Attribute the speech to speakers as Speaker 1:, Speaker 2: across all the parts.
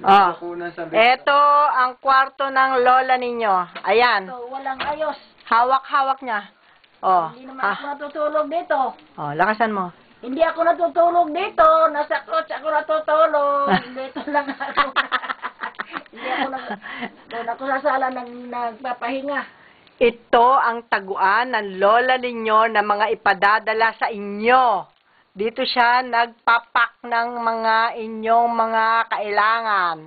Speaker 1: Oh. Ito ang kwarto ng lola ninyo. Ayan.
Speaker 2: So, walang ayos.
Speaker 1: Hawak-hawak niya. Oh.
Speaker 2: Hindi naman ako natutulog dito.
Speaker 1: Oh, lakasan mo.
Speaker 2: Hindi ako natutulog dito. Nasa coach ako natutulog. Dito lang ako. Hindi ako doon ako sa sala nagpapahinga.
Speaker 1: Ito ang taguan ng lola ninyo na mga ipadadala sa inyo. Dito siya nagpapak ng mga inyong mga kailangan.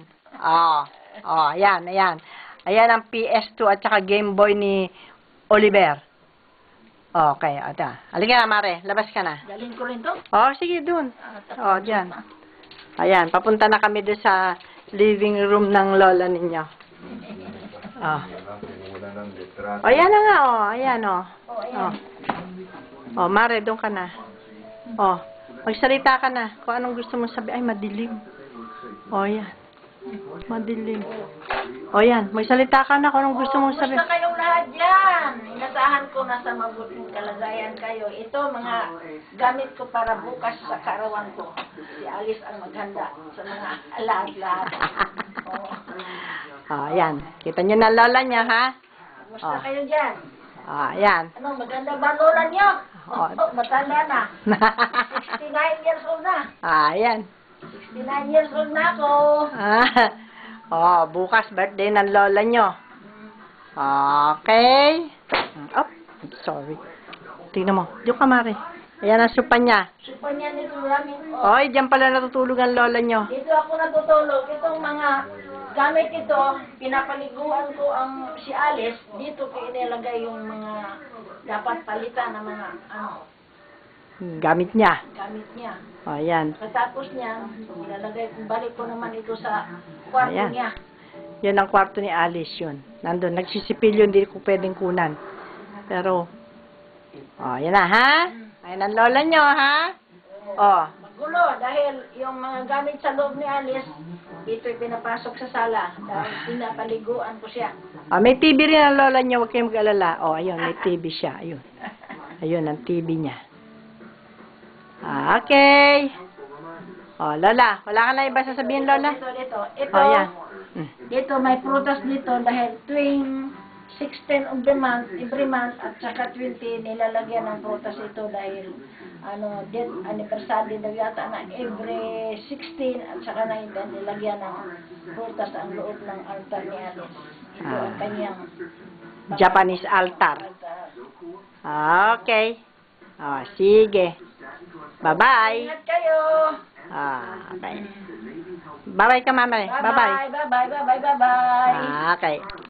Speaker 1: Ayan, ayan. Ayan ang PS2 at saka Game Boy ni Oliver. Okay, ata. Halika na, Mare. Labas ka na.
Speaker 2: Galing ko rin to.
Speaker 1: Sige, dun. Diyan. Ayan, papunta na kami doon sa living room ng lola ninyo. Ayan na nga, Ayan, Mare, doon ka na. Magsalita ka na. Kung anong gusto mong sabi. Ay, madilim. Yan. Madilim. Yan. Magsalita ka na kung anong gusto mong sabi.
Speaker 2: Gusto kayong lahat dyan. Inasahan ko na sa mabuting kalagayan kayo. Ito, mga gamit ko para bukas sa karawan ko. Si Alice ang maghanda sa mga lahat-lahat.
Speaker 1: Yan. Kita nyo na lola niya, ha?
Speaker 2: Gusto kayo dyan.
Speaker 1: Yan.
Speaker 2: Ano, maganda ba lola niyo? Matanda na. 69 years old na.
Speaker 1: Yan.
Speaker 2: 69 years old na ako.
Speaker 1: Bukas birthday ng lola nyo. Okay. Sorry. Tingnan mo. Diyo ka, Mare. Ayan ang supa niya.
Speaker 2: Supa niya nito namin.
Speaker 1: Diyan pala natutulog ang lola nyo.
Speaker 2: Dito ako natutulog. Itong mga gamit ito, pinapaliguan ko ang si Alice. Dito ko inilagay yung mga dapat palitan ng mga
Speaker 1: gamit niya.
Speaker 2: Gamit niya.
Speaker 1: Ayan.
Speaker 2: Katapos niya, ilalagay ko, balik ko naman ito sa kwarto niya.
Speaker 1: Yan ang kwarto ni Alice yun. Nandun, nagsisipilyo, hindi ko pwedeng kunan. Pero, yan na, ha? Ayan ang lola nyo, ha?
Speaker 2: Magulo, dahil yung mga gamit sa loob ni Alice, dito'y pinapasok sa sala. Dahil pinapaliguan ko siya.
Speaker 1: May TV rin ang lola nyo, huwag kayong mag-alala. Ayun, may TV siya. Ayun. Ayun ang TV niya. Okay. Lola, wala ka na iba sasabihin, Lola?
Speaker 2: Dito. Ito, dito may prutas dito dahil tuwing 16 of the month, every month, at saka 20, nilalagyan ng prutas ito dahil death anniversary daw yata na every 16 at saka 19 nilagyan ng prutas ang loob ng altar ni Alice. Ito ang kanyang
Speaker 1: Japanese altar. Okay. Sige. Bye-bye.
Speaker 2: Ingat kayo.
Speaker 1: Okay. Bye-bye ka, Mama. Bye-bye.
Speaker 2: Bye-bye.
Speaker 1: Okay.